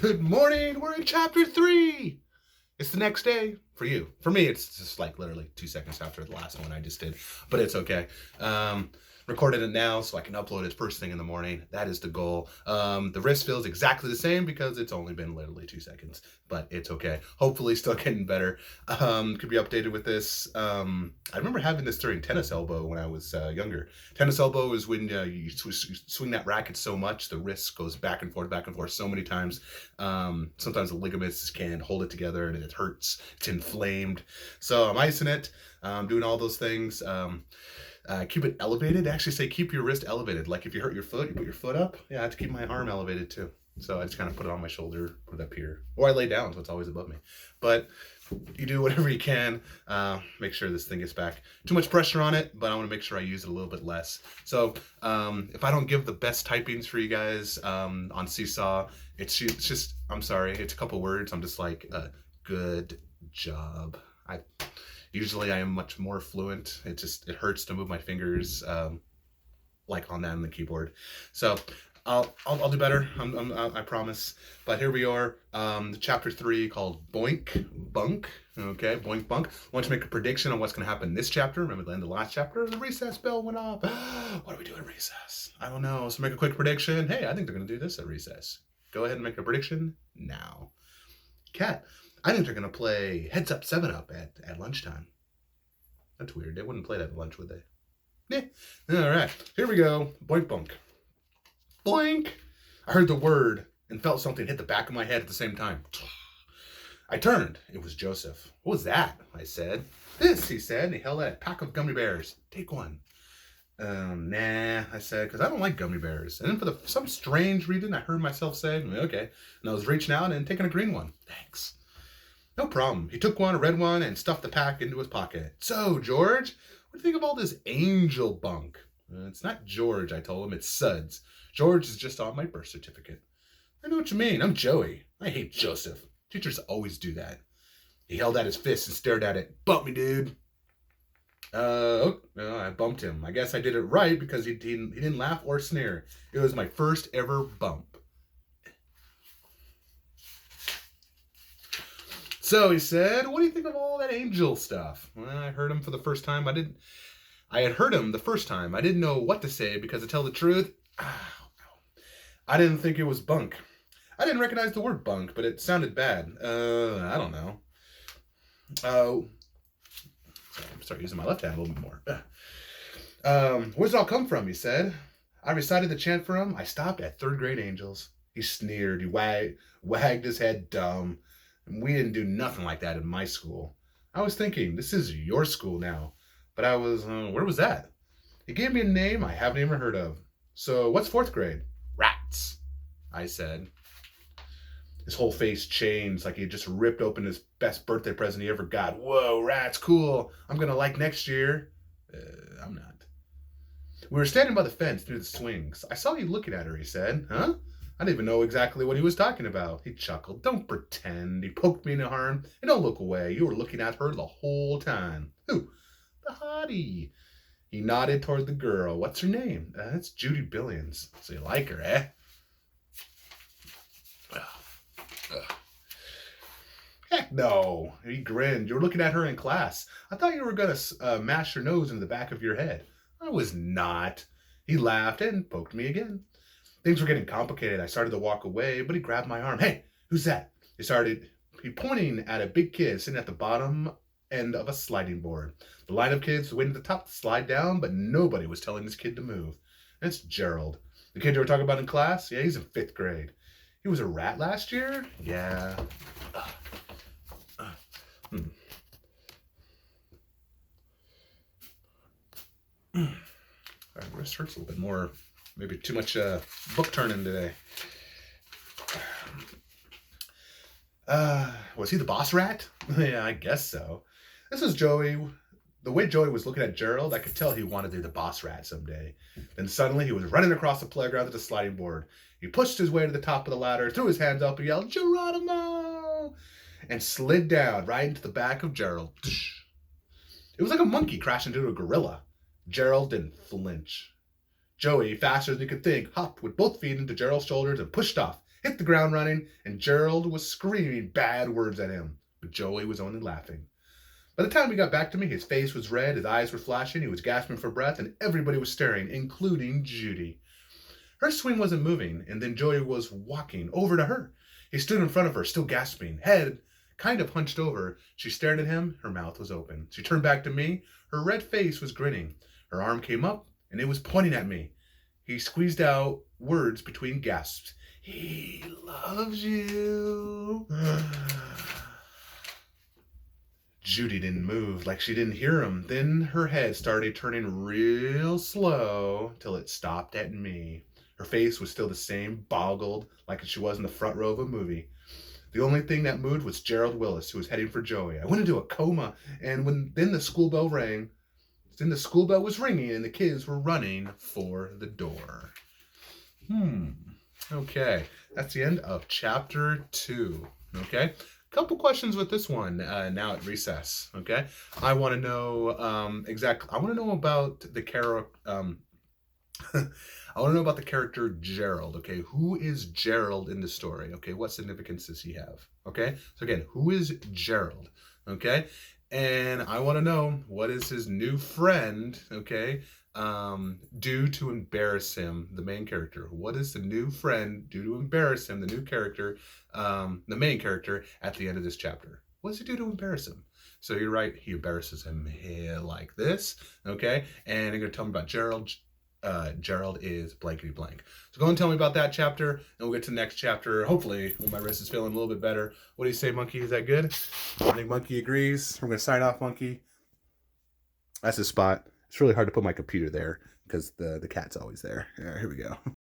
Good morning. We're in chapter 3. It's the next day for you. For me, it's just like literally 2 seconds after the last one I just did, but it's okay. Recorded it now so I can upload it first thing in the morning. That is the goal. The wrist feels exactly the same because it's only been literally 2 seconds, but it's okay. Hopefully still getting better. Could be updated with this. I remember having this during tennis elbow when I was younger. Tennis elbow is when you swing that racket so much, the wrist goes back and forth so many times. Sometimes the ligaments can't hold it together and it hurts. It's inflamed. So I'm icing it, doing all those things. Keep it elevated. They actually say keep your wrist elevated. Like if you hurt your foot, you put your foot up. Yeah, I have to keep my arm elevated too. So I just kind of put it on my shoulder, put it up here. Or I lay down, so it's always above me. But you do whatever you can. Make sure this thing gets back. Too much pressure on it, but I want to make sure I use it a little bit less. So if I don't give the best typings for you guys on Seesaw, it's just, I'm sorry, it's a couple words. I'm just like, good job. Usually I am much more fluent. It hurts to move my fingers like on that on the keyboard. So I'll do better. I promise. But here we are, chapter 3 called Boink Bunk. Okay, Boink Bunk. I want to make a prediction on what's going to happen in this chapter. Remember the end of the last chapter? The recess bell went off. What do we do at recess? I don't know. So make a quick prediction. Hey, I think they're going to do this at recess. Go ahead and make a prediction now. Cat. I think they're going to play Heads Up 7-Up at lunchtime. That's weird. They wouldn't play that at lunch, would they? Yeah. All right. Here we go. Boink, bunk. Boink. I heard the word and felt something hit the back of my head at the same time. I turned. It was Joseph. What was that? I said. This, he said. And he held out a pack of gummy bears. Take one. Nah, I said, because I don't like gummy bears. And then for some strange reason, I heard myself say, okay. And I was reaching out and taking a green one. Thanks. No problem. He took one, a red one, and stuffed the pack into his pocket. So, George, what do you think of all this angel bunk? It's not George, I told him. It's Suds. George is just on my birth certificate. I know what you mean. I'm Joey. I hate Joseph. Teachers always do that. He held out his fist and stared at it. Bump me, dude. No, I bumped him. I guess I did it right because he didn't laugh or sneer. It was my first ever bump. So he said, what do you think of all that angel stuff? Well, I heard him for the first time. I had heard him the first time. I didn't know what to say because to tell the truth, I didn't think it was bunk. I didn't recognize the word bunk, but it sounded bad. I don't know. Sorry, I'm starting using my left hand a little bit more. Where's it all come from, he said. I recited the chant for him. I stopped at 3rd grade angels. He sneered. He wagged his head dumb. We didn't do nothing like that in my school. I was thinking, this is your school now. But I was, where was that? He gave me a name I haven't even heard of. So what's 4th grade? Rats, I said. His whole face changed like he just ripped open his best birthday present he ever got. Whoa, rats, cool. I'm going to like next year. I'm not. We were standing by the fence near the swings. I saw you looking at her, he said. Huh? I didn't even know exactly what he was talking about. He chuckled. Don't pretend. He poked me in the arm. And don't look away. You were looking at her the whole time. Who? The hottie. He nodded toward the girl. What's her name? That's Judy Billions. So you like her, eh? Heck no. He grinned. You were looking at her in class. I thought you were going to mash your nose into the back of your head. I was not. He laughed and poked me again. Things were getting complicated. I started to walk away, but he grabbed my arm. Hey, who's that? He pointing at a big kid sitting at the bottom end of a sliding board. The line of kids waiting at the top to slide down, but nobody was telling this kid to move. And it's Gerald. The kid you were talking about in class? Yeah, he's in 5th grade. He was a rat last year? Yeah. My wrist hurts a little bit more. Maybe too much book turning today. Was he the boss rat? Yeah, I guess so. This is Joey. The way Joey was looking at Gerald, I could tell he wanted to be the boss rat someday. Then suddenly he was running across the playground to the sliding board. He pushed his way to the top of the ladder, threw his hands up, and yelled, Geronimo! And slid down right into the back of Gerald. It was like a monkey crashing into a gorilla. Gerald didn't flinch. Joey, faster than he could think, hopped with both feet into Gerald's shoulders and pushed off. hit the ground running, and Gerald was screaming bad words at him, but Joey was only laughing. By the time he got back to me, his face was red, his eyes were flashing, he was gasping for breath, and everybody was staring, including Judy. Her swing wasn't moving, and then Joey was walking over to her. He stood in front of her, still gasping, head kind of hunched over. She stared at him, her mouth was open. She turned back to me, her red face was grinning. Her arm came up, and it was pointing at me. He squeezed out words between gasps. He loves you. Judy didn't move, like she didn't hear him. Then her head started turning real slow till it stopped at me. Her face was still the same, boggled, like she was in the front row of a movie. The only thing that moved was Gerald Willis, who was heading for Joey. I went into a coma, and then the school bell rang. Then the school bell was ringing, and the kids were running for the door. Okay, that's the end of chapter 2. Okay, couple questions with this one now at recess. Okay, I want to know I want to know about the character. I want to know about the character Gerald. Okay, who is Gerald in the story? Okay, what significance does he have? Okay, so again, who is Gerald? Okay, and I want to know, what is his new friend? Okay, do to embarrass him, the main character. What is the new friend do to embarrass him, the new character, the main character, at the end of this chapter? What does he do to embarrass him? So you're right, he embarrasses him here like this. Okay, and you're gonna tell me about Gerald. Gerald is blankety blank. So go and tell me about that chapter, and we'll get to the next chapter, hopefully, when my wrist is feeling a little bit better. What do you say, Monkey? Is that good? I think Monkey agrees. We're going to sign off, Monkey. That's his spot. It's really hard to put my computer there because the cat's always there. All right, here we go.